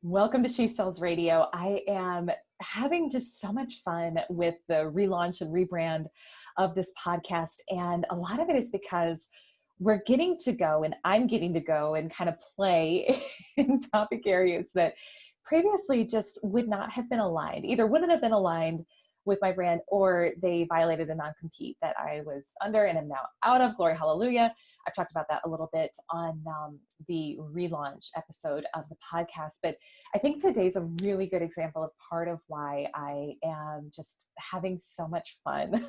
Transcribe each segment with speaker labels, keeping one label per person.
Speaker 1: Welcome to She Sells Radio. I am having just so much fun with the relaunch and rebrand of this podcast. And a lot of it is because we're getting to go and I'm getting to go and kind of play in topic areas that previously just would not have been aligned, either wouldn't have been aligned with my brand or they violated a non-compete that I was under and am now out of. Glory, hallelujah. I've talked about that a little bit on the relaunch episode of the podcast, but I think today's a really good example of part of why I am just having so much fun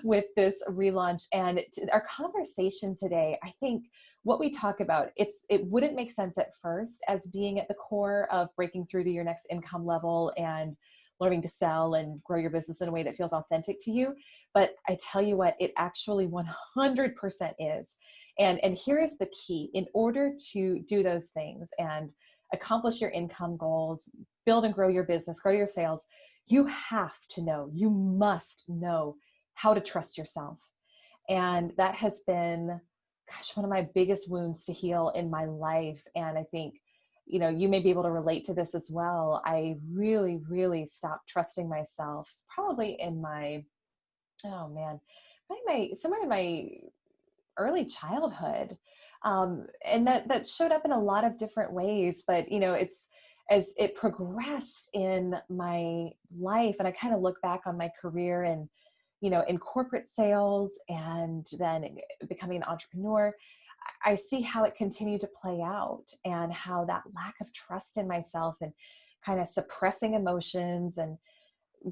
Speaker 1: with this relaunch. And our conversation today, I think what we talk about, it wouldn't make sense at first as being at the core of breaking through to your next income level and learning to sell and grow your business in a way that feels authentic to you. But I tell you what, it actually 100% is. And here is the key. In order to do those things and accomplish your income goals, build and grow your business, grow your sales, you must know how to trust yourself. And that has been, one of my biggest wounds to heal in my life. And I think, you may be able to relate to this as well. I really, really stopped trusting myself probably in somewhere in my early childhood. And that showed up in a lot of different ways, but it's as it progressed in my life and I kind of look back on my career and, in corporate sales and then becoming an entrepreneur, I see how it continued to play out and how that lack of trust in myself and kind of suppressing emotions and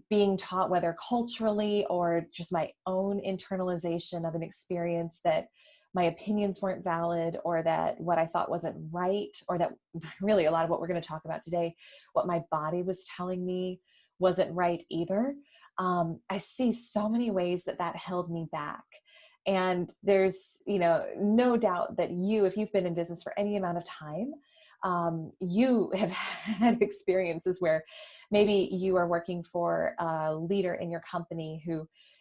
Speaker 1: being taught, whether culturally or just my own internalization of an experience, that my opinions weren't valid or that what I thought wasn't right, or that really a lot of what we're going to talk about today, what my body was telling me wasn't right either. I see so many ways that held me back. And there's, no doubt that if you've been in business for any amount of time, you have had experiences where maybe you are working for a leader in your company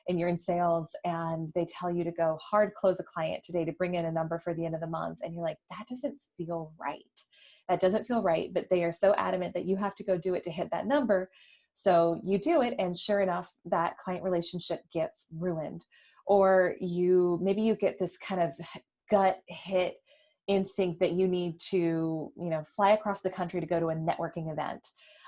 Speaker 1: and you're in sales and they tell you to go hard close a client today to bring in a number for the end of the month. And you're like, that doesn't feel right. That doesn't feel right. But they are so adamant that you have to go do it to hit that number. So you do it. And sure enough, that client relationship gets ruined. Or maybe you get this kind of gut hit instinct that you need to, fly across the country to go to a networking event.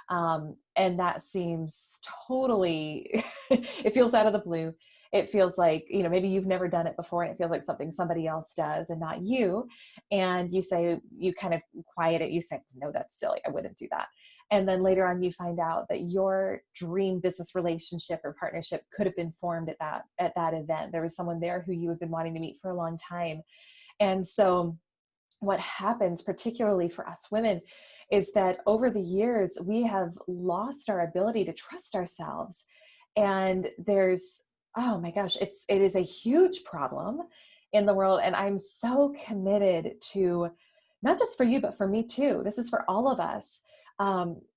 Speaker 1: And that seems totally, it feels out of the blue. It feels like, maybe you've never done it before and it feels like something somebody else does and not you. And you kind of quiet it. You say, no, that's silly. I wouldn't do that. And then later on, you find out that your dream business relationship or partnership could have been formed at that event. There was someone there who you had been wanting to meet for a long time. And so what happens, particularly for us women, is that over the years, we have lost our ability to trust ourselves. And oh my gosh, it is a huge problem in the world. And I'm so committed to, not just for you, but for me too, this is for all of us,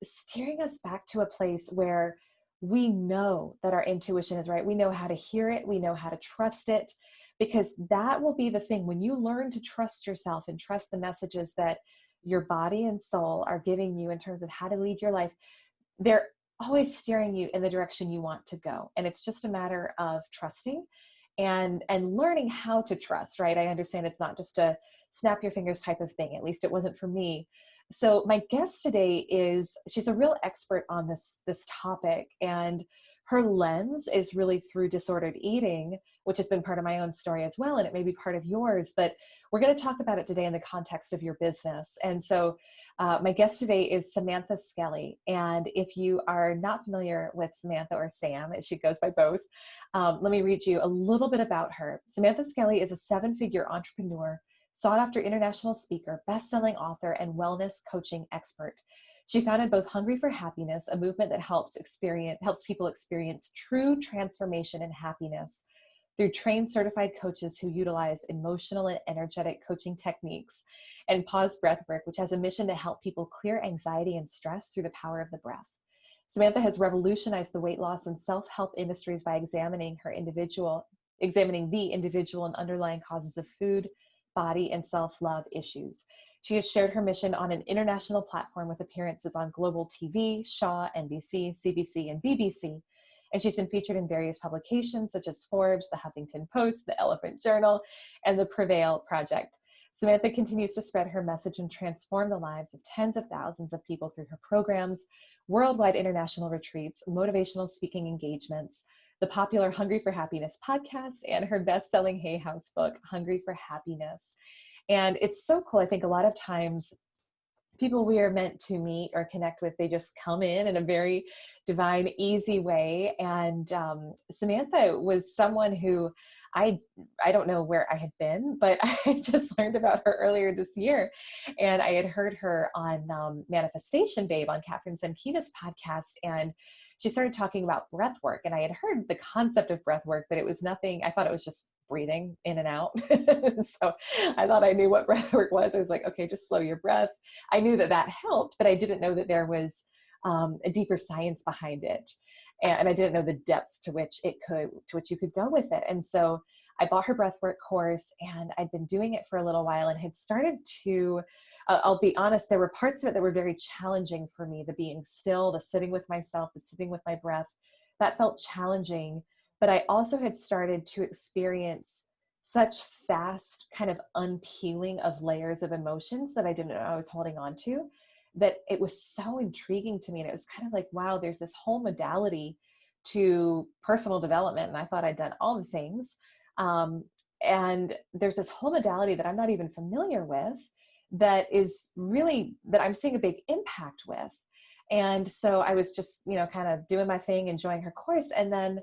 Speaker 1: steering us back to a place where we know that our intuition is right. We know how to hear it. We know how to trust it, because that will be the thing. When you learn to trust yourself and trust the messages that your body and soul are giving you in terms of how to lead your life, they're always steering you in the direction you want to go. And it's just a matter of trusting and learning how to trust, right? I understand it's not just a snap your fingers type of thing. At least it wasn't for me. So my guest today she's a real expert on this topic, and her lens is really through disordered eating, which has been part of my own story as well. And it may be part of yours, but we're going to talk about it today in the context of your business. And so my guest today is Samantha Skelly. And if you are not familiar with Samantha, or Sam, as she goes by both, let me read you a little bit about her. Samantha Skelly is a 7-figure entrepreneur, sought-after international speaker, best-selling author, and wellness coaching expert. She founded both Hungry for Happiness, a movement that helps people experience true transformation and happiness through trained certified coaches who utilize emotional and energetic coaching techniques, and Pause Breathwork, which has a mission to help people clear anxiety and stress through the power of the breath. Samantha has revolutionized the weight loss and self-help industries by examining the individual and underlying causes of food, body, and self-love issues. She has shared her mission on an international platform with appearances on global TV, Shaw, NBC, CBC, and BBC. And she's been featured in various publications such as Forbes, the Huffington Post, the Elephant Journal, and the Prevail Project. Samantha continues to spread her message and transform the lives of tens of thousands of people through her programs, worldwide international retreats, motivational speaking engagements, the popular Hungry for Happiness podcast, and her best-selling Hay House book, Hungry for Happiness. And it's so cool. I think a lot of times people we are meant to meet or connect with, they just come in a very divine, easy way. And Samantha was someone who I don't know where I had been, but I just learned about her earlier this year. And I had heard her on Manifestation Babe on Catherine Zenkina's podcast. And she started talking about breath work. And I had heard the concept of breath work, but it was nothing. I thought it was just breathing in and out. So I thought I knew what breath work was. I was like, okay, just slow your breath. I knew that that helped, but I didn't know that there was a deeper science behind it. And I didn't know the depths to which you could go with it. And so I bought her breathwork course, and I'd been doing it for a little while and had started to, I'll be honest, there were parts of it that were very challenging for me. The being still, the sitting with myself, the sitting with my breath, that felt challenging. But I also had started to experience such fast kind of unpeeling of layers of emotions that I didn't know I was holding on to, that it was so intriguing to me. And it was kind of like, wow, there's this whole modality to personal development. And I thought I'd done all the things. And there's this whole modality that I'm not even familiar with that I'm seeing a big impact with. And so I was just, kind of doing my thing, enjoying her course. And then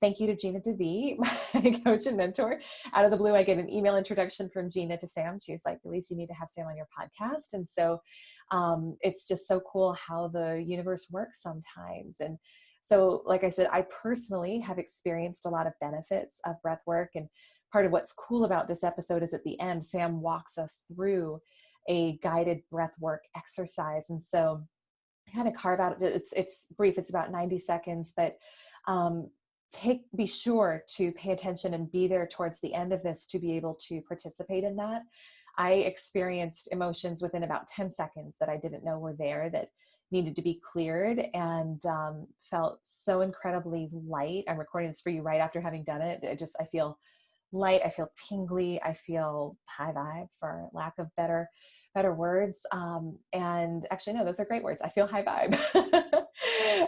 Speaker 1: thank you to Gina DeVee, my coach and mentor. Out of the blue, I get an email introduction from Gina to Sam. She's like, Elise, you need to have Sam on your podcast. And so it's just so cool how the universe works sometimes. And so, like I said, I personally have experienced a lot of benefits of breath work. And part of what's cool about this episode is at the end, Sam walks us through a guided breath work exercise. And so kind of carve out, it's brief, it's about 90 seconds, but be sure to pay attention and be there towards the end of this to be able to participate in that. I experienced emotions within about 10 seconds that I didn't know were there, that needed to be cleared, and felt so incredibly light. I'm recording this for you right after having done it. I feel light. I feel tingly. I feel high vibe, for lack of better words. And actually, no, those are great words. I feel high vibe.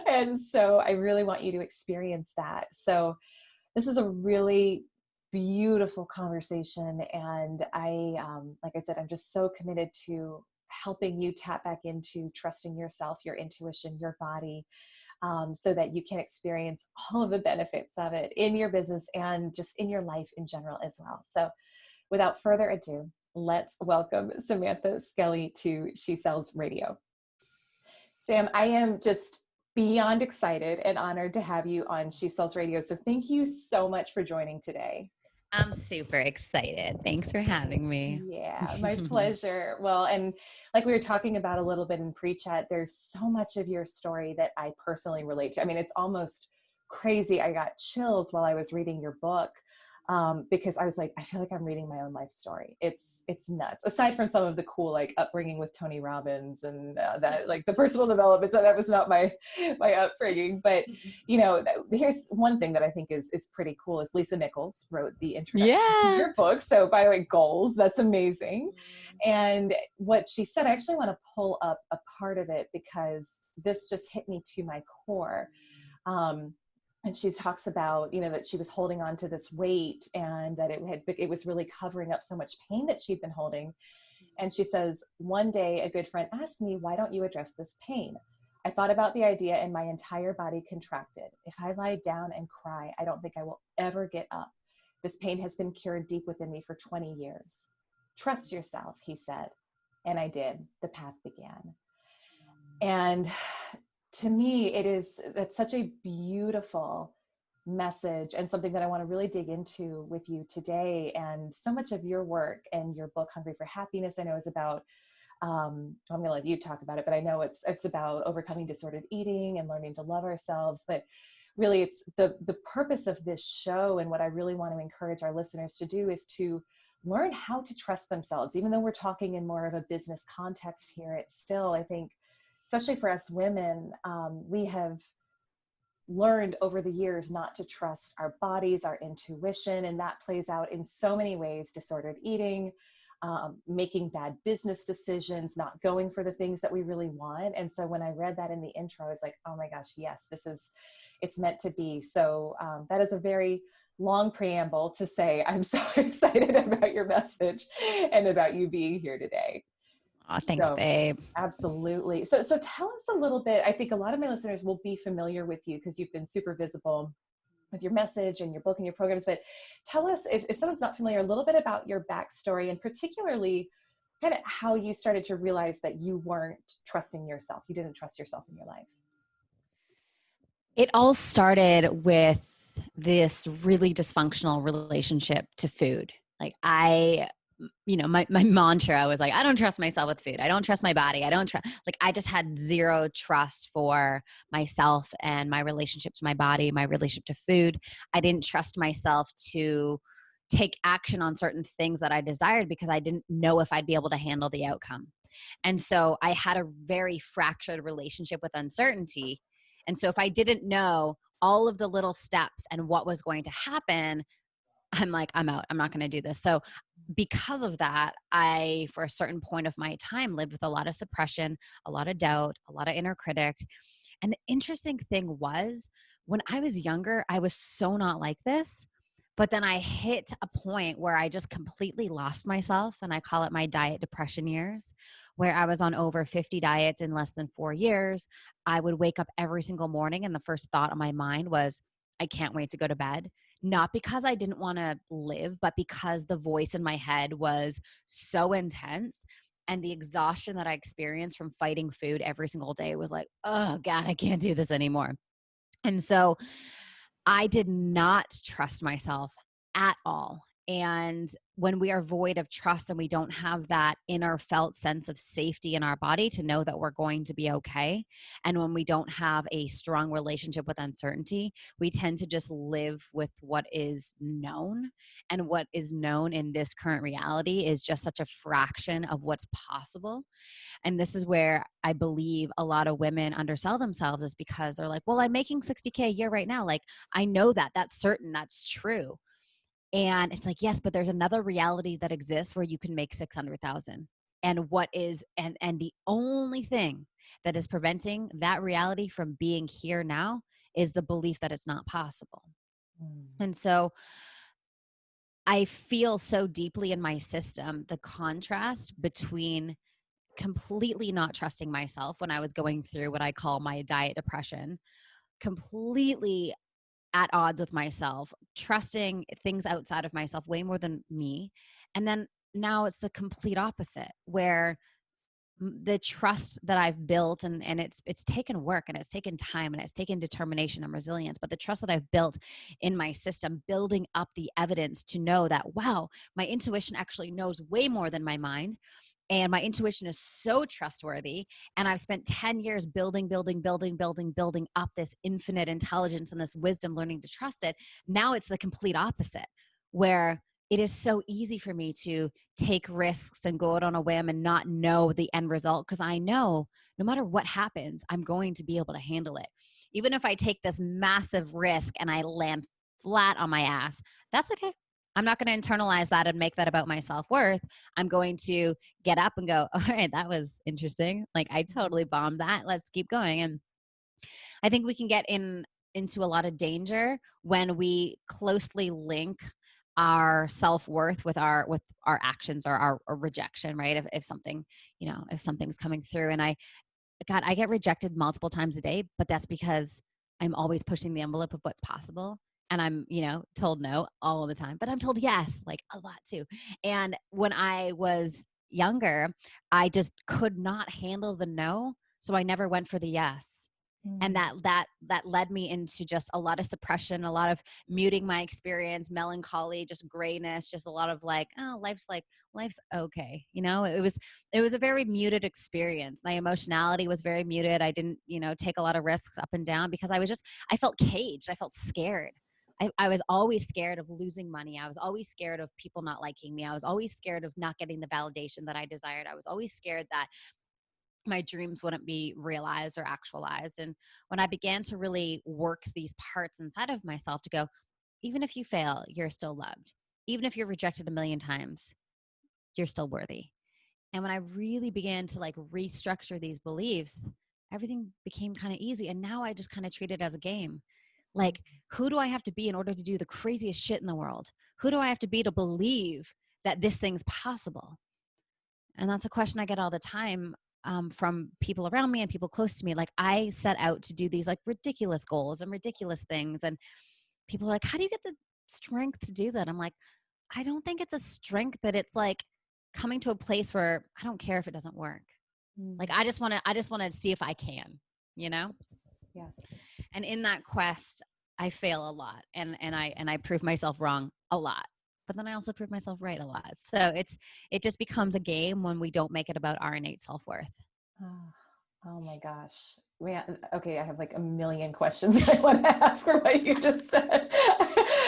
Speaker 1: And so I really want you to experience that. So this is a really beautiful conversation. And like I said, I'm just so committed to helping you tap back into trusting yourself, your intuition, your body, so that you can experience all of the benefits of it in your business and just in your life in general as well. So without further ado, let's welcome Samantha Skelly to She Sells Radio. Sam, I am just beyond excited and honored to have you on She Sells Radio. So thank you so much for joining today.
Speaker 2: I'm super excited. Thanks for having me.
Speaker 1: Yeah, my pleasure. Well, and like we were talking about a little bit in pre-chat, there's so much of your story that I personally relate to. I mean, it's almost crazy. I got chills while I was reading your book, because I was like, I feel like I'm reading my own life story. It's nuts. Aside from some of the cool, like, upbringing with Tony Robbins and that, like, the personal development, so that was not my upbringing. But here's one thing that I think is pretty cool is Lisa Nichols wrote the introduction to your book. So, by the way, goals, that's amazing. And what she said, I actually want to pull up a part of it because this just hit me to my core. And she talks about, that she was holding on to this weight and that it was really covering up so much pain that she'd been holding. And she says, one day a good friend asked me, why don't you address this pain? I thought about the idea and my entire body contracted. If I lie down and cry, I don't think I will ever get up. This pain has been cured deep within me for 20 years. Trust yourself, he said. And I did. The path began. And to me, that's such a beautiful message and something that I want to really dig into with you today. And so much of your work and your book, Hungry for Happiness, I know is about, I'm going to let you talk about it, but I know it's about overcoming disordered eating and learning to love ourselves. But really, it's the purpose of this show, and what I really want to encourage our listeners to do is to learn how to trust themselves. Even though we're talking in more of a business context here, it's still, I think, especially for us women, we have learned over the years not to trust our bodies, our intuition, and that plays out in so many ways: disordered eating, making bad business decisions, not going for the things that we really want. And so when I read that in the intro, I was like, oh my gosh, yes, it's meant to be. So that is a very long preamble to say I'm so excited about your message and about you being here today.
Speaker 2: Oh, thanks,
Speaker 1: So
Speaker 2: babe.
Speaker 1: absolutely. So tell us a little bit. I think a lot of my listeners will be familiar with you because you've been super visible with your message and your book and your programs. But tell us, if someone's not familiar, a little bit about your backstory, and particularly kind of how you started to realize that you weren't trusting yourself. You didn't trust yourself in your life.
Speaker 2: It all started with this really dysfunctional relationship to food. Like my mantra was like, I don't trust myself with food. I don't trust my body. I just had zero trust for myself and my relationship to my body, my relationship to food. I didn't trust myself to take action on certain things that I desired because I didn't know if I'd be able to handle the outcome. And so I had a very fractured relationship with uncertainty. And so if I didn't know all of the little steps and what was going to happen, I'm like, I'm out. I'm not going to do this. So because of that, I, for a certain point of my time, lived with a lot of suppression, a lot of doubt, a lot of inner critic. And the interesting thing was, when I was younger, I was so not like this. But then I hit a point where I just completely lost myself. And I call it my diet depression years, where I was on over 50 diets in less than 4 years. I would wake up every single morning, and the first thought on my mind was, I can't wait to go to bed. Not because I didn't want to live, but because the voice in my head was so intense. And the exhaustion that I experienced from fighting food every single day was like, oh God, I can't do this anymore. And so I did not trust myself at all. And when we are void of trust and we don't have that inner felt sense of safety in our body to know that we're going to be okay, and when we don't have a strong relationship with uncertainty, we tend to just live with what is known. And what is known in this current reality is just such a fraction of what's possible. And this is where I believe a lot of women undersell themselves, is because they're like, well, I'm making 60K a year right now. Like, I know that, that's certain, that's true. And it's like, yes, but there's another reality that exists where you can make 600,000. And the only thing that is preventing that reality from being here now is the belief that it's not possible.
Speaker 1: Mm.
Speaker 2: And so I feel so deeply in my system the contrast between completely not trusting myself when I was going through what I call my diet depression, completely at odds with myself, trusting things outside of myself way more than me. And then now it's the complete opposite, where the trust that I've built, and it's taken work, and it's taken time, and it's taken determination and resilience, but the trust that I've built in my system, building up the evidence to know that, wow, my intuition actually knows way more than my mind. And my intuition is so trustworthy. And I've spent 10 years building up this infinite intelligence and this wisdom, learning to trust it. Now it's the complete opposite, where it is so easy for me to take risks and go out on a whim and not know the end result, because I know no matter what happens, I'm going to be able to handle it. Even if I take this massive risk and I land flat on my ass, that's okay. I'm not going to internalize that and make that about my self-worth. I'm going to get up and go, all right, that was interesting. Like, I totally bombed that. Let's keep going. And I think we can get into a lot of danger when we closely link our self-worth with our actions, or our rejection, right? If something, if something's coming through, and I get rejected multiple times a day, but that's because I'm always pushing the envelope of what's possible. And I'm, told no all of the time, but I'm told yes, like a lot too. And when I was younger, I just could not handle the no. So I never went for the yes. And
Speaker 1: Mm.
Speaker 2: that led me into just a lot of suppression, a lot of muting my experience, melancholy, just grayness, just a lot of like, oh, life's okay. It was a very muted experience. My emotionality was very muted. I didn't, take a lot of risks up and down because I felt caged. I felt scared. I was always scared of losing money. I was always scared of people not liking me. I was always scared of not getting the validation that I desired. I was always scared that my dreams wouldn't be realized or actualized. And when I began to really work these parts inside of myself to go, even if you fail, you're still loved. Even if you're rejected a million times, you're still worthy. And when I really began to like restructure these beliefs, everything became kind of easy. And now I just kind of treat it as a game. Like, who do I have to be in order to do the craziest shit in the world? Who do I have to be to believe that this thing's possible? And that's a question I get all the time from people around me and people close to me. Like, I set out to do these like ridiculous goals and ridiculous things. And people are like, how do you get the strength to do that? I'm like, I don't think it's a strength, but it's like coming to a place where I don't care if it doesn't work. Like, I just want to see if I can, you know?
Speaker 1: Yes.
Speaker 2: And in that quest, I fail a lot and I prove myself wrong a lot, but then I also prove myself right a lot. So it just becomes a game when we don't make it about our innate self-worth.
Speaker 1: Oh my gosh. Okay, I have like a million questions I want to ask for what you just said.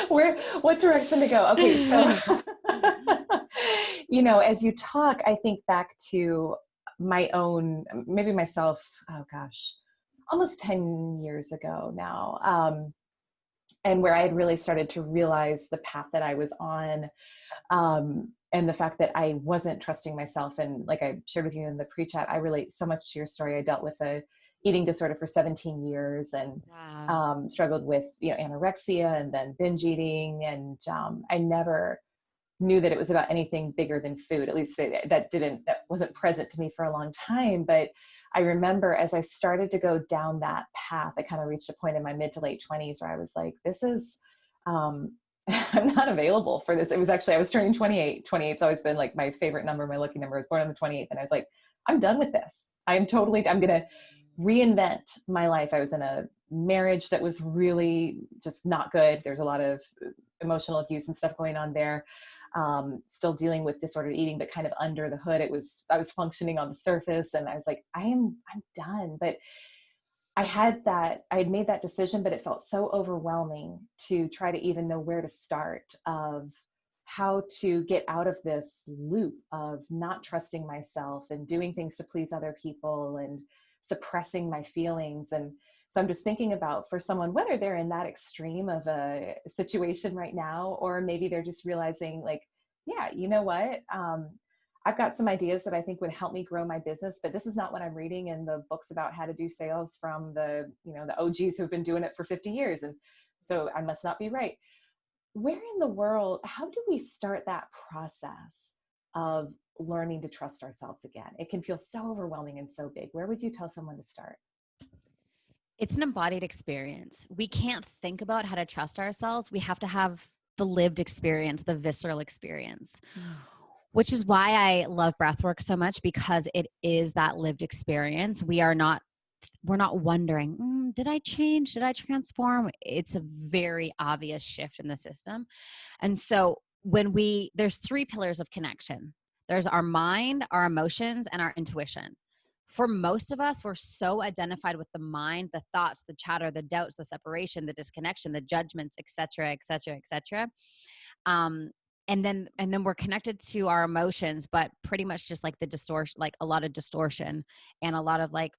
Speaker 1: What direction to go? Okay, so, as you talk, I think back to my own, maybe myself, oh gosh, almost 10 years ago now. And where I had really started to realize the path that I was on. And the fact that I wasn't trusting myself. And like I shared with you in the pre-chat, I relate so much to your story. I dealt with a eating disorder for 17 years and
Speaker 2: Wow.
Speaker 1: struggled with, anorexia and then binge eating. And I never knew that it was about anything bigger than food. At least that wasn't present to me for a long time. But I remember as I started to go down that path, I kind of reached a point in my mid to late 20s where I was like, this is, I'm not available for this. It was actually, I was turning 28. 28's always been like my favorite number, my lucky number. I was born on the 28th. And I was like, I'm done with this. I'm going to reinvent my life. I was in a marriage that was really just not good. There's a lot of emotional abuse and stuff going on there. Still dealing with disordered eating, but kind of under the hood, I was functioning on the surface, and I was like, I'm done. But I had made that decision, but it felt so overwhelming to try to even know where to start, of how to get out of this loop of not trusting myself and doing things to please other people and suppressing my feelings. And so I'm just thinking about, for someone, whether they're in that extreme of a situation right now, or maybe they're just realizing like, yeah, you know what? I've got some ideas that I think would help me grow my business, but this is not what I'm reading in the books about how to do sales from the OGs who've been doing it for 50 years. And so I must not be right. Where in the world, how do we start that process of learning to trust ourselves again? It can feel so overwhelming and so big. Where would you tell someone to start?
Speaker 2: It's an embodied experience. We can't think about how to trust ourselves. We have to have the lived experience, the visceral experience. Which is why I love breathwork so much, because it is that lived experience. We're not wondering, did I change? Did I transform? It's a very obvious shift in the system. And so there's 3 pillars of connection. There's our mind, our emotions, and our intuition. For most of us, we're so identified with the mind, the thoughts, the chatter, the doubts, the separation, the disconnection, the judgments, et cetera, et cetera, et cetera. And then we're connected to our emotions, but pretty much just like the distortion, like a lot of distortion and a lot of like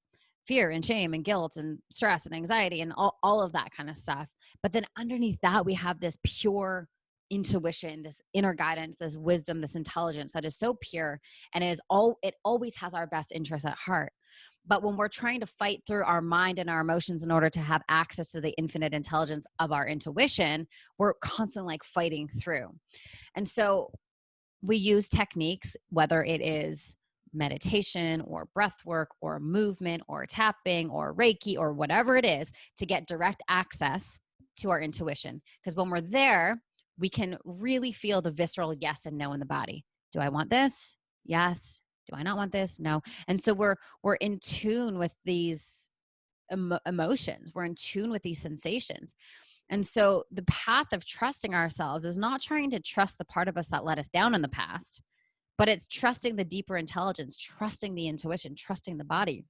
Speaker 2: fear and shame and guilt and stress and anxiety and all of that kind of stuff. But then underneath that, we have this pure intuition, this inner guidance, this wisdom, this intelligence that is so pure and it always has our best interests at heart. But when we're trying to fight through our mind and our emotions in order to have access to the infinite intelligence of our intuition, we're constantly like fighting through. And so we use techniques, whether it is meditation or breath work or movement or tapping or Reiki or whatever it is, to get direct access to our intuition. Because when we're there, we can really feel the visceral yes and no in the body. Do I want this? Yes. Do I not want this? No. And so we're in tune with these emotions. We're in tune with these sensations. And so the path of trusting ourselves is not trying to trust the part of us that let us down in the past, but it's trusting the deeper intelligence, trusting the intuition, trusting the body.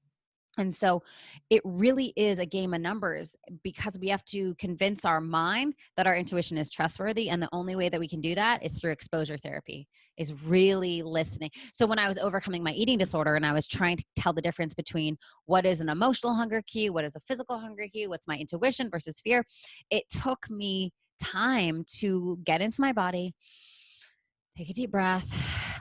Speaker 2: And so it really is a game of numbers, because we have to convince our mind that our intuition is trustworthy. And the only way that we can do that is through exposure therapy, is really listening. So when I was overcoming my eating disorder and I was trying to tell the difference between what is an emotional hunger cue, what is a physical hunger cue, what's my intuition versus fear, it took me time to get into my body, take a deep breath.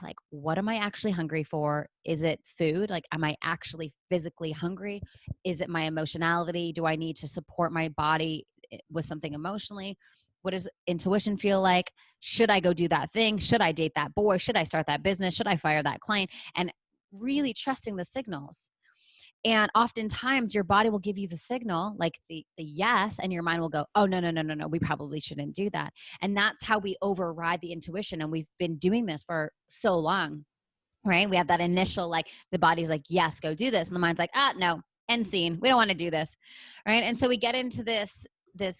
Speaker 2: Like, what am I actually hungry for? Is it food? Like, am I actually physically hungry? Is it my emotionality? Do I need to support my body with something emotionally? What does intuition feel like? Should I go do that thing? Should I date that boy? Should I start that business? Should I fire that client? And really trusting the signals. And oftentimes your body will give you the signal, like the yes, and your mind will go, oh, no, no, no, no, no, we probably shouldn't do that. And that's how we override the intuition. And we've been doing this for so long, right? We have that initial, like, the body's like, yes, go do this. And the mind's like, no, end scene. We don't want to do this, right? And so we get into this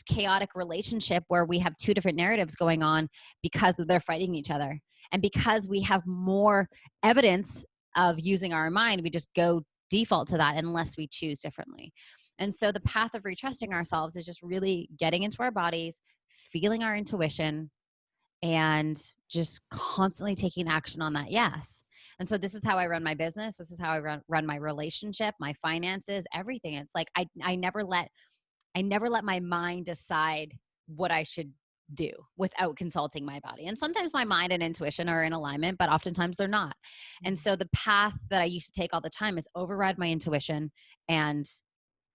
Speaker 2: chaotic relationship where we have two different narratives going on because they're fighting each other. And because we have more evidence of using our mind, we just go default to that unless we choose differently. And so the path of retrusting ourselves is just really getting into our bodies, feeling our intuition, and just constantly taking action on that yes. And so this is how I run my business. This is how I run my relationship, my finances, everything. It's like I never let my mind decide what I should do without consulting my body. And sometimes my mind and intuition are in alignment, but oftentimes they're not. And so the path that I used to take all the time is override my intuition and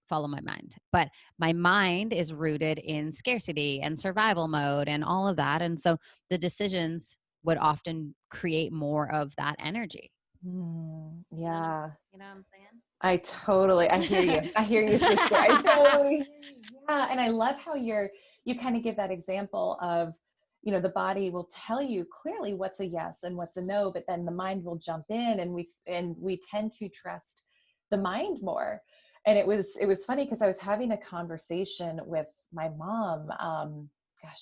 Speaker 2: follow my mind. But my mind is rooted in scarcity and survival mode and all of that. And so the decisions would often create more of that energy.
Speaker 1: Yeah.
Speaker 2: You know what I'm saying?
Speaker 1: I hear you. I hear you, sister. I totally hear you. Yeah. And I love how you kind of give that example of, the body will tell you clearly what's a yes and what's a no, but then the mind will jump in, and we tend to trust the mind more. And it was funny because I was having a conversation with my mom,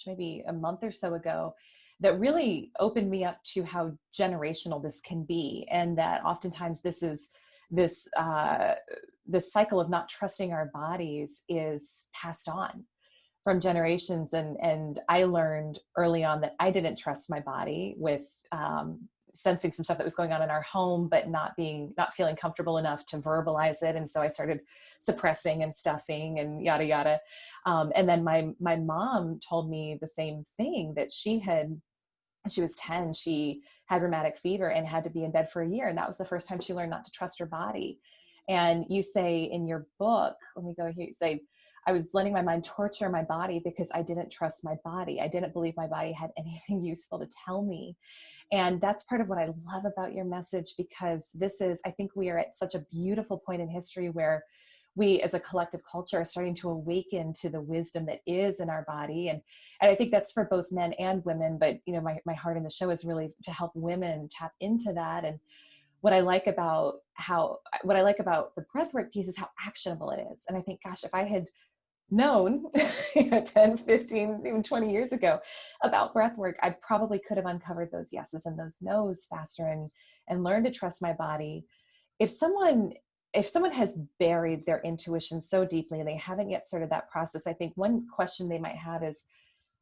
Speaker 1: maybe a month or so ago, that really opened me up to how generational this can be. And that oftentimes this cycle of not trusting our bodies is passed on from generations. And I learned early on that I didn't trust my body with sensing some stuff that was going on in our home, but not feeling comfortable enough to verbalize it. And so I started suppressing and stuffing and yada, yada. And then my mom told me the same thing, that she was 10, she had rheumatic fever and had to be in bed for a year. And that was the first time she learned not to trust her body. And you say in your book, let me go here, you say, I was letting my mind torture my body because I didn't trust my body. I didn't believe my body had anything useful to tell me. And that's part of what I love about your message, because I think we are at such a beautiful point in history where we as a collective culture are starting to awaken to the wisdom that is in our body. And I think that's for both men and women, but my heart in the show is really to help women tap into that. And what I like about the breathwork piece is how actionable it is. And I think, gosh, if I had known 10, 15, even 20 years ago about breathwork, I probably could have uncovered those yeses and those nos faster and learned to trust my body. If someone has buried their intuition so deeply and they haven't yet started that process, I think one question they might have is,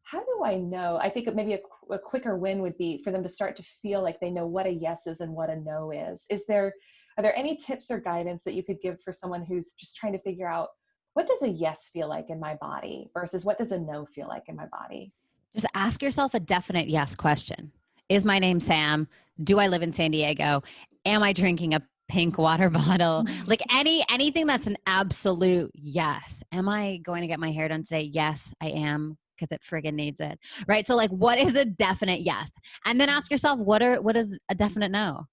Speaker 1: how do I know? I think maybe a quicker win would be for them to start to feel like they know what a yes is and what a no is. Are there any tips or guidance that you could give for someone who's just trying to figure out, what does a yes feel like in my body versus what does a no feel like in my body?
Speaker 2: Just ask yourself a definite yes question. Is my name Sam? Do I live in San Diego? Am I drinking a pink water bottle? Like anything that's an absolute yes. Am I going to get my hair done today? Yes, I am, because it friggin' needs it. Right? So like, what is a definite yes? And then ask yourself, what is a definite no?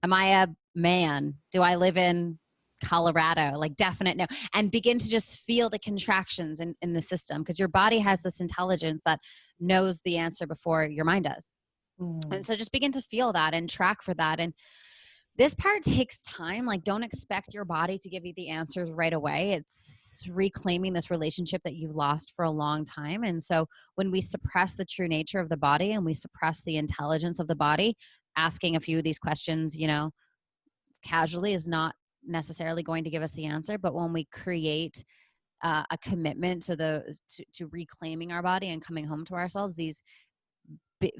Speaker 2: Am I a man? Do I live in Colorado? Like, definite no. And begin to just feel the contractions in the system, because your body has this intelligence that knows the answer before your mind does. And so just begin to feel that and track for that. And this part takes time. Like, don't expect your body to give you the answers right away. It's reclaiming this relationship that you've lost for a long time. And so when we suppress the true nature of the body and we suppress the intelligence of the body, asking a few of these questions, casually is not necessarily going to give us the answer. But when we create a commitment to reclaiming our body and coming home to ourselves, these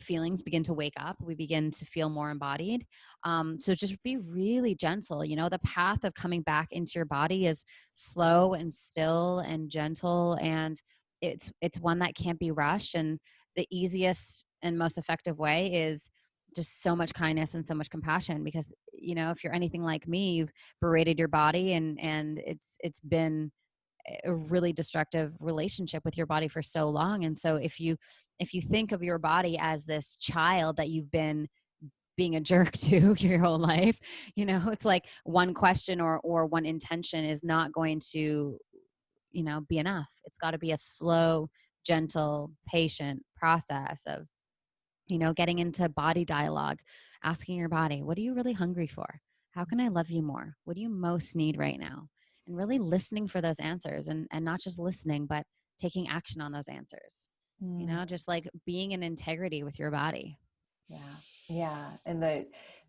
Speaker 2: feelings begin to wake up. We begin to feel more embodied. So just be really gentle. The path of coming back into your body is slow and still and gentle, and it's one that can't be rushed. And the easiest and most effective way is just so much kindness and so much compassion, because if you're anything like me, you've berated your body, and it's been a really destructive relationship with your body for so long. And so if you think of your body as this child that you've been being a jerk to your whole life, it's like one question or one intention is not going to be enough. It's got to be a slow, gentle, patient process of getting into body dialogue, asking your body, what are you really hungry for? How can I love you more? What do you most need right now? And really listening for those answers, and not just listening, but taking action on those answers.
Speaker 1: Mm.
Speaker 2: Just like being in integrity with your body.
Speaker 1: Yeah. Yeah. And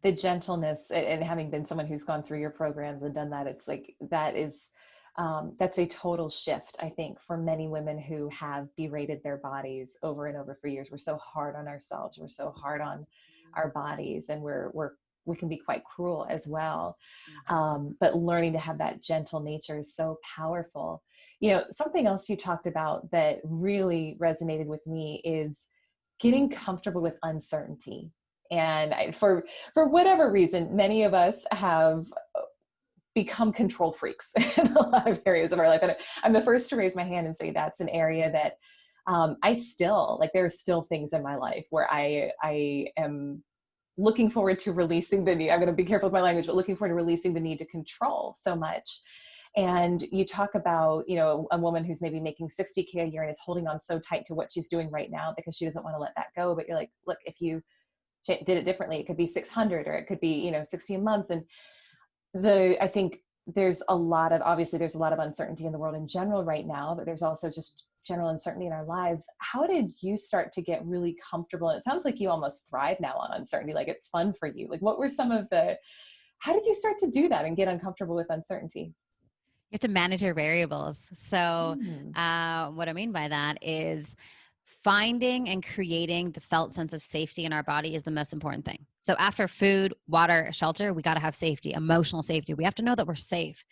Speaker 1: the gentleness, and having been someone who's gone through your programs and done that, it's like, that's a total shift, I think, for many women who have berated their bodies over and over for years. We're so hard on ourselves. We're so hard on our bodies, and we can be quite cruel as well. But learning to have that gentle nature is so powerful. Something else you talked about that really resonated with me is getting comfortable with uncertainty. And for whatever reason, many of us have become control freaks in a lot of areas of our life. And I'm the first to raise my hand and say that's an area that I still, like, there are still things in my life where I am looking forward to releasing the need. I'm going to be careful with my language, but looking forward to releasing the need to control so much. And you talk about, a woman who's maybe making $60K a year and is holding on so tight to what she's doing right now because she doesn't want to let that go. But you're like, look, if you did it differently, it could be 600, or it could be, 60 a month. And I think obviously there's a lot of uncertainty in the world in general right now, but there's also just general uncertainty in our lives. How did you start to get really comfortable? And it sounds like you almost thrive now on uncertainty. Like, it's fun for you. Like, what were how did you start to do that and get uncomfortable with uncertainty?
Speaker 2: You have to manage your variables. So,
Speaker 1: Mm.
Speaker 2: what I mean by that is finding and creating the felt sense of safety in our body is the most important thing. So, after food, water, shelter, we got to have safety, emotional safety. We have to know that we're safe.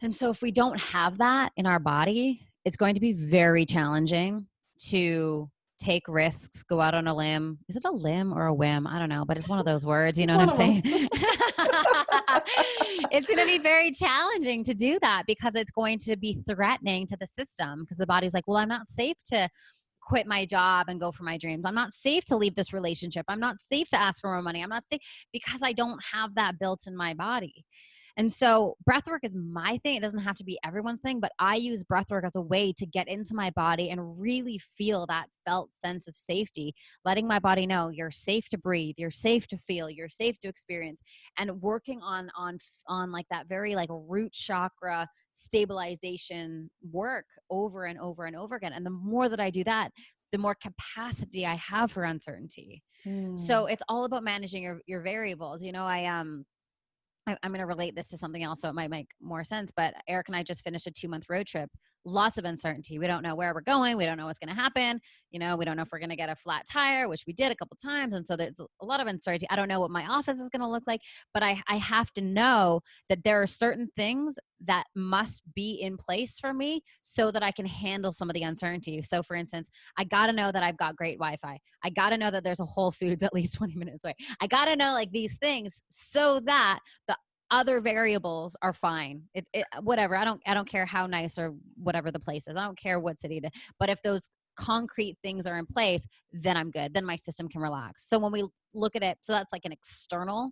Speaker 2: And so, if we don't have that in our body, it's going to be very challenging to take risks, go out on a limb. Is it a limb or a whim? I don't know, but it's one of those words. You
Speaker 1: It's
Speaker 2: know what
Speaker 1: one
Speaker 2: I'm
Speaker 1: of them.
Speaker 2: saying? It's going to be very challenging to do that because it's going to be threatening to the system, because the body's like, well, I'm not safe to quit my job and go for my dreams. I'm not safe to leave this relationship. I'm not safe to ask for more money. I'm not safe because I don't have that built in my body. And so breath work is my thing. It doesn't have to be everyone's thing, but I use breath work as a way to get into my body and really feel that felt sense of safety, letting my body know you're safe to breathe, you're safe to feel, you're safe to experience, and working on like that very like root chakra stabilization work over and over and over again. And the more that I do that, the more capacity I have for uncertainty. So
Speaker 1: Mm.
Speaker 2: it's all about managing your variables. I'm going to relate this to something else, so it might make more sense. But Eric and I just finished a 2-month road trip. Lots of uncertainty. We don't know where we're going. We don't know what's going to happen. We don't know if we're going to get a flat tire, which we did a couple times. And so there's a lot of uncertainty. I don't know what my office is going to look like, but I have to know that there are certain things that must be in place for me so that I can handle some of the uncertainty. So for instance, I got to know that I've got great Wi-Fi. I got to know that there's a Whole Foods at least 20 minutes away. I got to know like these things so that the other variables are fine. Whatever. I don't care how nice or whatever the place is. I don't care what city but if those concrete things are in place, then I'm good. Then my system can relax. So when we look at it, so that's like an external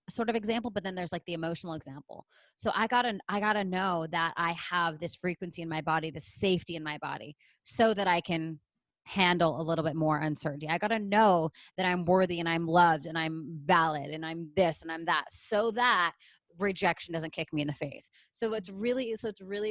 Speaker 2: sort of example, but then there's like the emotional example. So I gotta know that I have this frequency in my body, this safety in my body, so that I can handle a little bit more uncertainty. I gotta know that I'm worthy and I'm loved and I'm valid and I'm this and I'm that, so that rejection doesn't kick me in the face. So it's really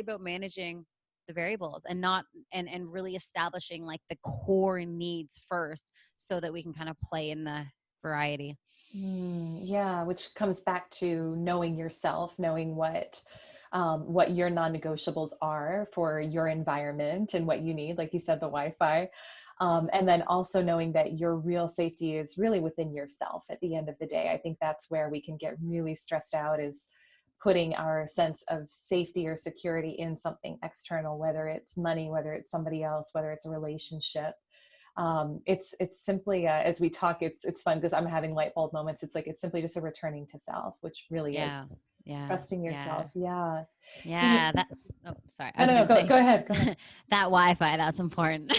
Speaker 2: about managing the variables and not and really establishing like the core needs first, so that we can kind of play in the variety.
Speaker 1: Yeah, which comes back to knowing yourself, knowing what your non-negotiables are for your environment and what you need, like you said, the Wi-Fi. And then also knowing that your real safety is really within yourself at the end of the day. I think that's where we can get really stressed out, is putting our sense of safety or security in something external, whether it's money, whether it's somebody else, whether it's a relationship. It's simply as we talk, it's fun because I'm having light bulb moments. It's like, it's simply just a returning to self, which really
Speaker 2: Yeah.
Speaker 1: is
Speaker 2: Yeah.
Speaker 1: trusting
Speaker 2: Yeah.
Speaker 1: yourself. Yeah.
Speaker 2: Yeah. That, oh, sorry. I
Speaker 1: No,
Speaker 2: was
Speaker 1: no,
Speaker 2: going
Speaker 1: no,
Speaker 2: to
Speaker 1: go
Speaker 2: say
Speaker 1: ahead. Go ahead.
Speaker 2: that Wi-Fi, that's important.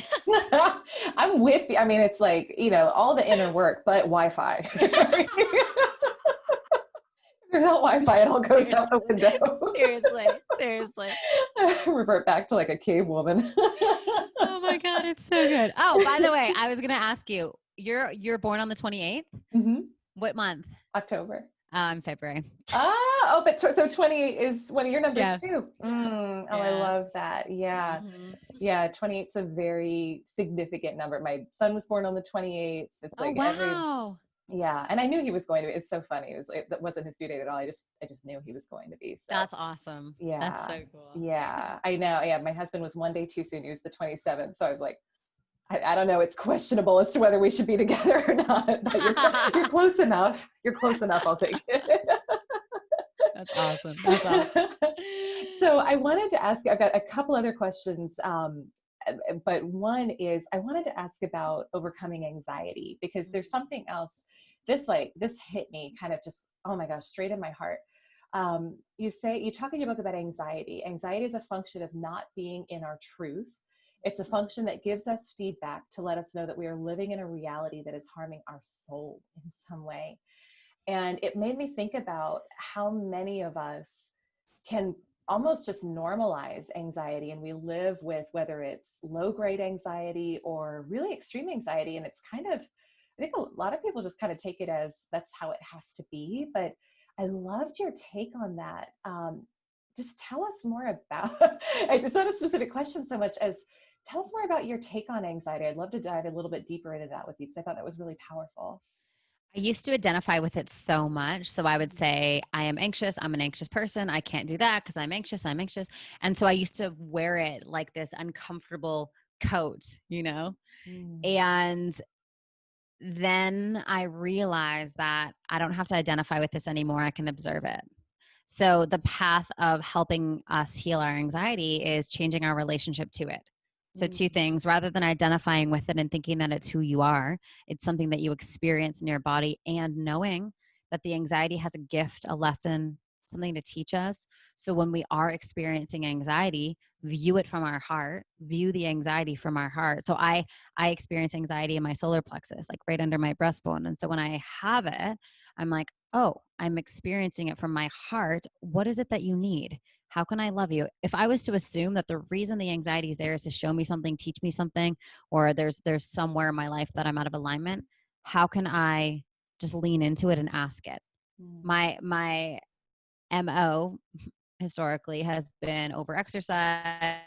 Speaker 1: I'm with you. I mean, it's like, all the inner work, but Wi-Fi. There's no Wi-Fi, it all goes out
Speaker 2: Seriously.
Speaker 1: the window.
Speaker 2: Seriously.
Speaker 1: Revert back to like a cave woman.
Speaker 2: Oh my God, it's so good. Oh, by the way, I was gonna ask you, you're born on the 28th?
Speaker 1: Hmm.
Speaker 2: What month?
Speaker 1: October.
Speaker 2: February.
Speaker 1: But so 28 is one of your numbers
Speaker 2: Yeah.
Speaker 1: too. Oh, I
Speaker 2: Yeah.
Speaker 1: love that. Yeah.
Speaker 2: Hmm.
Speaker 1: Yeah. 28 is a very significant number. My son was born on the 28th. It's
Speaker 2: Oh
Speaker 1: like
Speaker 2: wow.
Speaker 1: yeah. And I knew he was going to be. It's so funny. It was like, that wasn't his due date at all. I just knew he was going to be. So
Speaker 2: That's awesome. That's
Speaker 1: yeah.
Speaker 2: so cool.
Speaker 1: Yeah. I know. Yeah. My husband was one day too soon. He was the 27th. So I was like, I don't know. It's questionable as to whether we should be together or not, but you're close enough. You're close enough. I'll take it.
Speaker 2: That's awesome. That's awesome.
Speaker 1: So I wanted to ask, I've got a couple other questions. But one is, I wanted to ask about overcoming anxiety, because there's something else. This hit me kind of just, oh my gosh, straight in my heart. You talk in your book about anxiety. Anxiety is a function of not being in our truth. It's a function that gives us feedback to let us know that we are living in a reality that is harming our soul in some way. And it made me think about how many of us can almost just normalize anxiety, and we live with, whether it's low grade anxiety or really extreme anxiety. And it's kind of, I think a lot of people just kind of take it as that's how it has to be. But I loved your take on that. Just tell us more about, it's not a specific question so much as, tell us more about your take on anxiety. I'd love to dive a little bit deeper into that with you, because I thought that was really powerful.
Speaker 2: I used to identify with it so much. So I would say, I am anxious. I'm an anxious person. I can't do that because I'm anxious. I'm anxious. And so I used to wear it like this uncomfortable coat, you know?
Speaker 1: Mm.
Speaker 2: And then I realized that I don't have to identify with this anymore. I can observe it. So the path of helping us heal our anxiety is changing our relationship to it. So two
Speaker 1: Mm.
Speaker 2: things, rather than identifying with it and thinking that it's who you are, it's something that you experience in your body, and knowing that the anxiety has a gift, a lesson, something to teach us. So when we are experiencing anxiety, view it from our heart, view the anxiety from our heart. So I experience anxiety in my solar plexus, like right under my breastbone. And so when I have it, I'm like, oh, I'm experiencing it from my heart. What is it that you need? How can I love you? If I was to assume that the reason the anxiety is there is to show me something, teach me something, or there's somewhere in my life that I'm out of alignment, how can I just lean into it and ask it?
Speaker 1: Mm.
Speaker 2: My MO historically has been overexercise,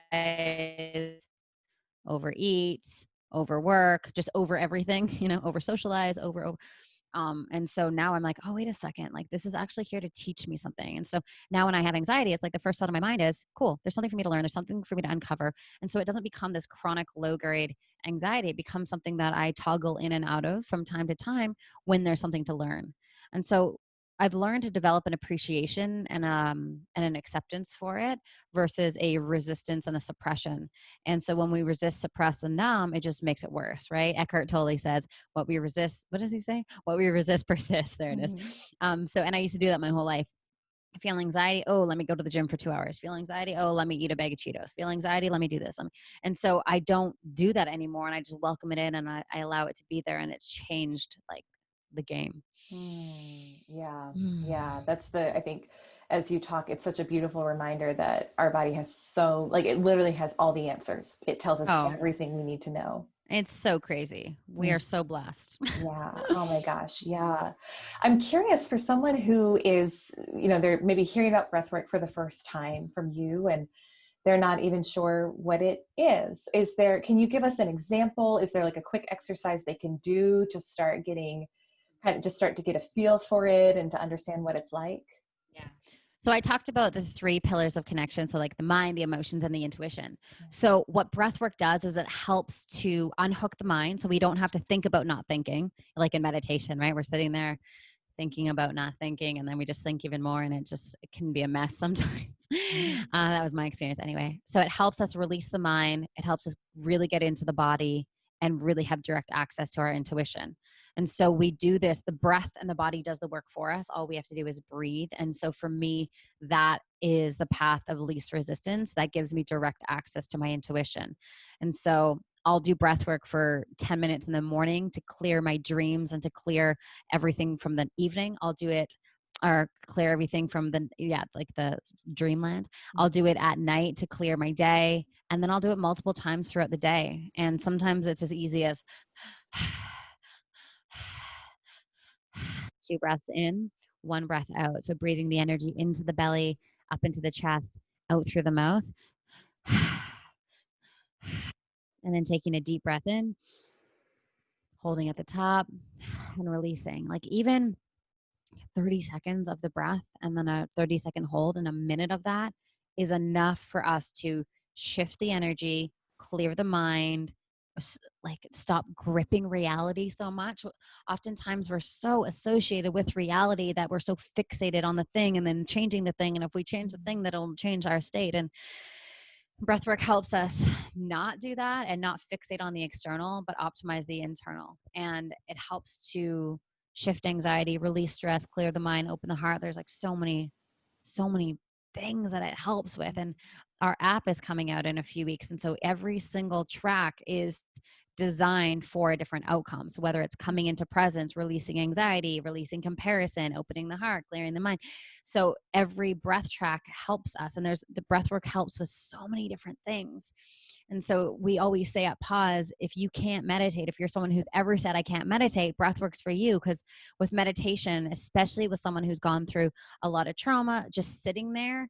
Speaker 2: overeat, overwork, just over everything, over socialize, over. And so now I'm like, oh, wait a second, like this is actually here to teach me something. And so now when I have anxiety, it's like the first thought in my mind is, cool, there's something for me to learn. There's something for me to uncover. And so it doesn't become this chronic low grade anxiety. It becomes something that I toggle in and out of from time to time when there's something to learn. And so I've learned to develop an appreciation and an acceptance for it versus a resistance and a suppression. And so when we resist, suppress, and numb, it just makes it worse, right? Eckhart Tolle says, what we resist, what does he say? What we resist persists. There it is.
Speaker 1: Mhm.
Speaker 2: And I used to do that my whole life. Feel anxiety, oh, let me go to the gym for 2 hours. Feel anxiety, oh, let me eat a bag of Cheetos. Feel anxiety, let me do this. And so I don't do that anymore, and I just welcome it in, and I allow it to be there, and it's changed like the game.
Speaker 1: Yeah. Yeah.
Speaker 2: Mm.
Speaker 1: I think as you talk, it's such a beautiful reminder that our body has it literally has all the answers. It tells us
Speaker 2: Oh,
Speaker 1: everything we need to know.
Speaker 2: it's so crazy. We
Speaker 1: Mm.
Speaker 2: are so blessed.
Speaker 1: Yeah. Oh my gosh. Yeah. I'm curious, for someone who is, they're maybe hearing about breathwork for the first time from you, and they're not even sure what it is. Can you give us an example? Is there like a quick exercise they can do to start getting kind of just start to get a feel for it and to understand what it's like?
Speaker 2: Yeah. So I talked about the three pillars of connection. So like the mind, the emotions, and the intuition. So what breath work does is it helps to unhook the mind. So we don't have to think about not thinking, like in meditation, right? We're sitting there thinking about not thinking, and then we just think even more, and it can be a mess sometimes. That was my experience anyway. So it helps us release the mind. It helps us really get into the body and really have direct access to our intuition. And so we do this, the breath and the body does the work for us. All we have to do is breathe. And so for me, that is the path of least resistance that gives me direct access to my intuition. And so I'll do breath work for 10 minutes in the morning to clear my dreams and to clear everything from the evening. I'll do it or clear everything from like the dreamland. I'll do it at night to clear my day. And then I'll do it multiple times throughout the day. And sometimes it's as easy as 2 breaths in, 1 breath out. So breathing the energy into the belly, up into the chest, out through the mouth. And then taking a deep breath in, holding at the top, and releasing. Like even 30 seconds of the breath and then a 30-second hold and a minute of that is enough for us to shift the energy, clear the mind, like stop gripping reality so much. Oftentimes we're so associated with reality that we're so fixated on the thing and then changing the thing. And if we change the thing, that'll change our state. And breathwork helps us not do that and not fixate on the external, but optimize the internal. And it helps to shift anxiety, release stress, clear the mind, open the heart. There's like so many things that it helps with. And our app is coming out in a few weeks. And so every single track is designed for a different outcome. So whether it's coming into presence, releasing anxiety, releasing comparison, opening the heart, clearing the mind. So every breath track helps us. And the breath work helps with so many different things. And so we always say at Pause, if you can't meditate, if you're someone who's ever said, I can't meditate, breath works for you. Because with meditation, especially with someone who's gone through a lot of trauma, just sitting there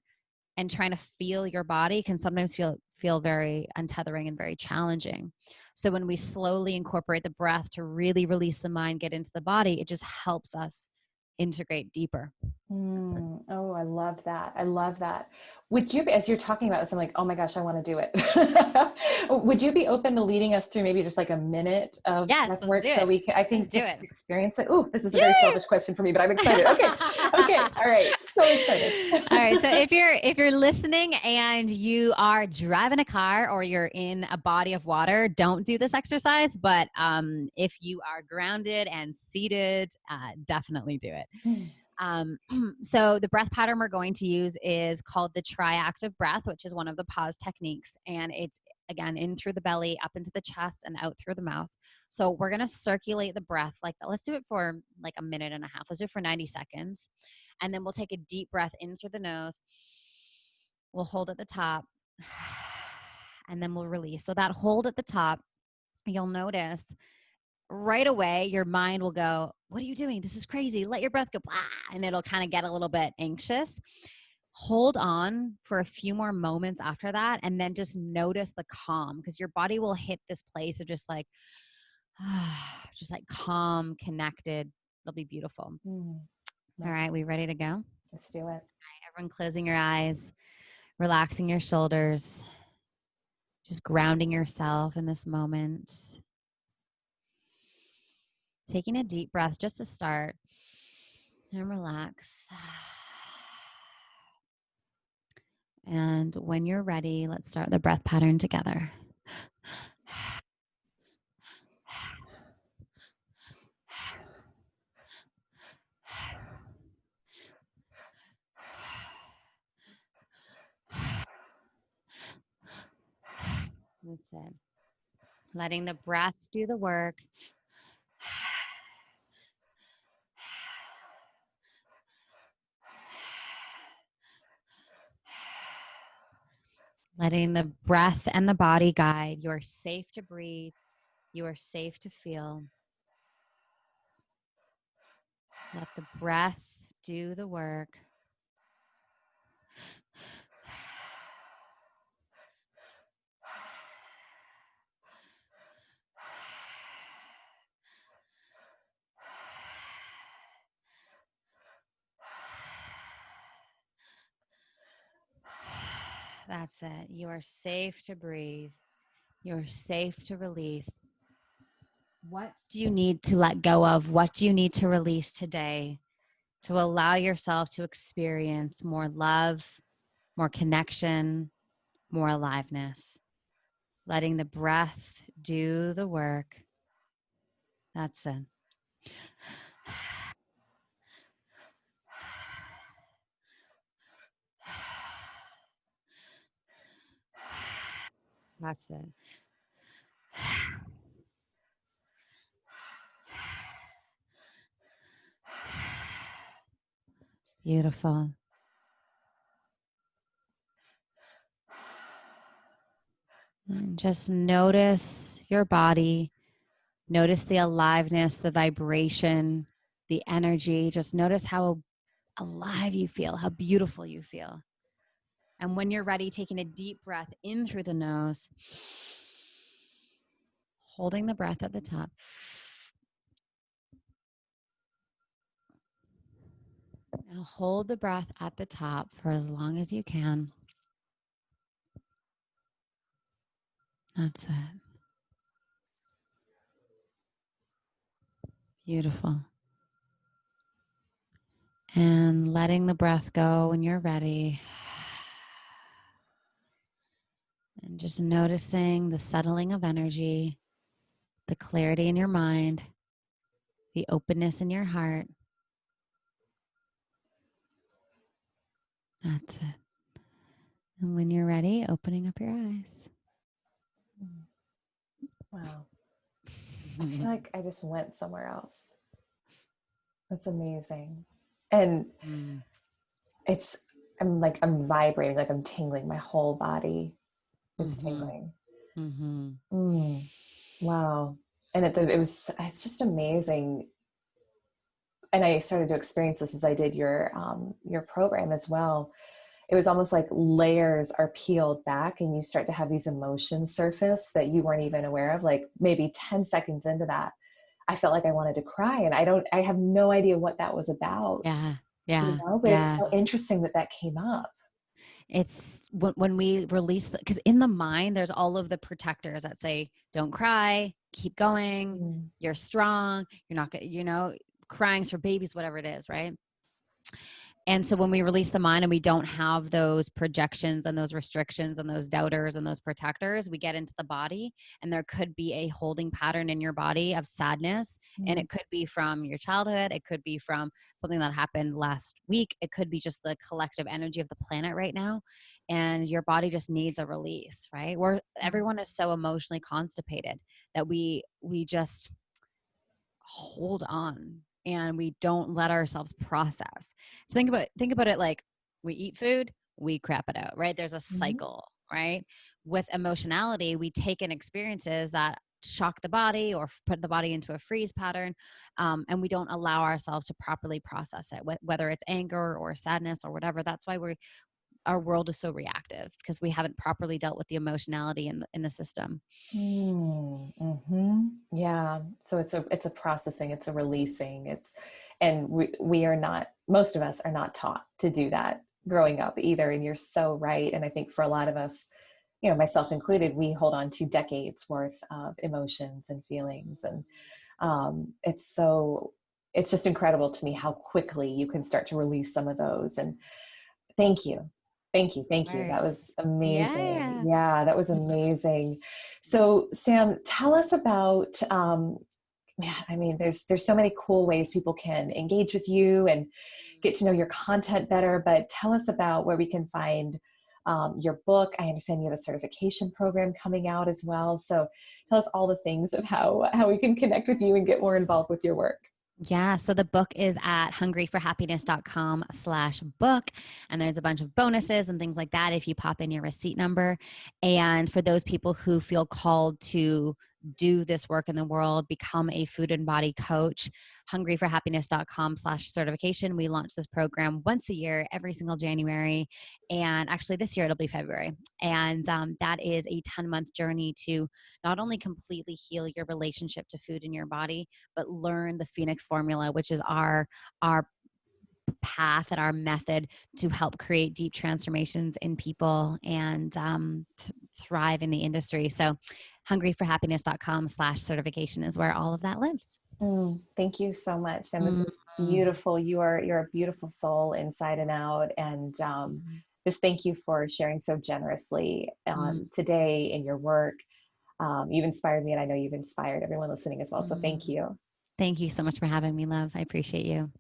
Speaker 2: and trying to feel your body can sometimes feel very untethering and very challenging. So when we slowly incorporate the breath to really release the mind, get into the body, it just helps us integrate deeper.
Speaker 1: Oh, I love that. I love that. Would you, as you're talking about this, I'm like, oh my gosh, I want to do it. Would you be open to leading us through maybe just like a minute of
Speaker 2: Yes,
Speaker 1: breath
Speaker 2: let's
Speaker 1: work
Speaker 2: do
Speaker 1: so
Speaker 2: it.
Speaker 1: we can, I
Speaker 2: Let's
Speaker 1: think
Speaker 2: do
Speaker 1: just
Speaker 2: it.
Speaker 1: to experience it. Oh, this is a
Speaker 2: Yay!
Speaker 1: very selfish question for me, but I'm excited. Okay. Okay. All right. So excited.
Speaker 2: All right. So if you're listening and you are driving a car or you're in a body of water, don't do this exercise. But if you are grounded and seated, definitely do it. So the breath pattern we're going to use is called the triactive breath, which is one of the pause techniques. And it's again, in through the belly, up into the chest and out through the mouth. So we're going to circulate the breath like that. Let's do it for like a minute and a half. Let's do it for 90 seconds. And then we'll take a deep breath in through the nose. We'll hold at the top and then we'll release. So that hold at the top, you'll notice right away, your mind will go, what are you doing? This is crazy. Let your breath go. Blah, and it'll kind of get a little bit anxious. Hold on for a few more moments after that. And then just notice the calm, because your body will hit this place of just like calm, connected. It'll be beautiful. All right. We ready to go?
Speaker 1: Let's do it.
Speaker 2: All right, everyone closing your eyes, relaxing your shoulders, just grounding yourself in this moment. Taking a deep breath just to start and relax. And when you're ready, let's start the breath pattern together. That's it. Letting the breath do the work. Letting the breath and the body guide. You are safe to breathe. You are safe to feel. Let the breath do the work. That's it. You are safe to breathe. You're safe to release. What do you need to let go of? What do you need to release today to allow yourself to experience more love, more connection, more aliveness? Letting the breath do the work. That's it. That's it. Beautiful. And just notice your body. Notice the aliveness, the vibration, the energy. Just notice how alive you feel, how beautiful you feel. And when you're ready, taking a deep breath in through the nose, holding the breath at the top. Now hold the breath at the top for as long as you can. That's it. Beautiful. And letting the breath go when you're ready. And just noticing the settling of energy, the clarity in your mind, the openness in your heart. That's it. And when you're ready, opening up your eyes.
Speaker 1: Wow. I feel like I just went somewhere else. That's amazing. And I'm vibrating, like I'm tingling. My whole body is tingling. Wow. And it's just amazing. And I started to experience this as I did your program as well. It was almost like layers are peeled back and you start to have these emotions surface that you weren't even aware of. Like maybe 10 seconds into that, I felt like I wanted to cry, and I have no idea what that was about.
Speaker 2: Yeah.
Speaker 1: But it's so interesting that came up.
Speaker 2: It's when we release, because in the mind, there's all of the protectors that say, don't cry, keep going, you're strong, you're not gonna, crying's for babies, whatever it is, right? And so when we release the mind and we don't have those projections and those restrictions and those doubters and those protectors, we get into the body, and there could be a holding pattern in your body of sadness. And it could be from your childhood. It could be from something that happened last week. It could be just the collective energy of the planet right now. And your body just needs a release, right? Everyone is so emotionally constipated that we just hold on and we don't let ourselves process. So think about it like we eat food, we crap it out, right? There's a cycle, right? With emotionality, we take in experiences that shock the body or put the body into a freeze pattern, and we don't allow ourselves to properly process it, whether it's anger or sadness or whatever. That's why our world is so reactive, because we haven't properly dealt with the emotionality in the system.
Speaker 1: Yeah. So it's a processing, it's a releasing, and we are not, most of us are not taught to do that growing up either. And you're so right. And I think for a lot of us, myself included, we hold on to decades worth of emotions and feelings. And it's just incredible to me how quickly you can start to release some of those. And thank you. Thank you. That was amazing. Yeah, that was amazing. So Sam, tell us about, there's so many cool ways people can engage with you and get to know your content better, but tell us about where we can find your book. I understand you have a certification program coming out as well. So tell us all the things of how we can connect with you and get more involved with your work.
Speaker 2: Yeah. So the book is at hungryforhappiness.com/book. And there's a bunch of bonuses and things like that if you pop in your receipt number. And for those people who feel called to do this work in the world, become a food and body coach, hungryforhappiness.com/certification. We launch this program once a year, every single January. And actually this year it'll be February. And that is a 10-month journey to not only completely heal your relationship to food in your body, but learn the Phoenix formula, which is our path and our method to help create deep transformations in people and thrive in the industry. So hungryforhappiness.com/certification is where all of that lives.
Speaker 1: Thank you so much. And this was
Speaker 2: Mm-hmm.
Speaker 1: beautiful. You're a beautiful soul inside and out. And just thank you for sharing so generously today in your work. You've inspired me, and I know you've inspired everyone listening as well. So thank you.
Speaker 2: Thank you so much for having me, love. I appreciate you.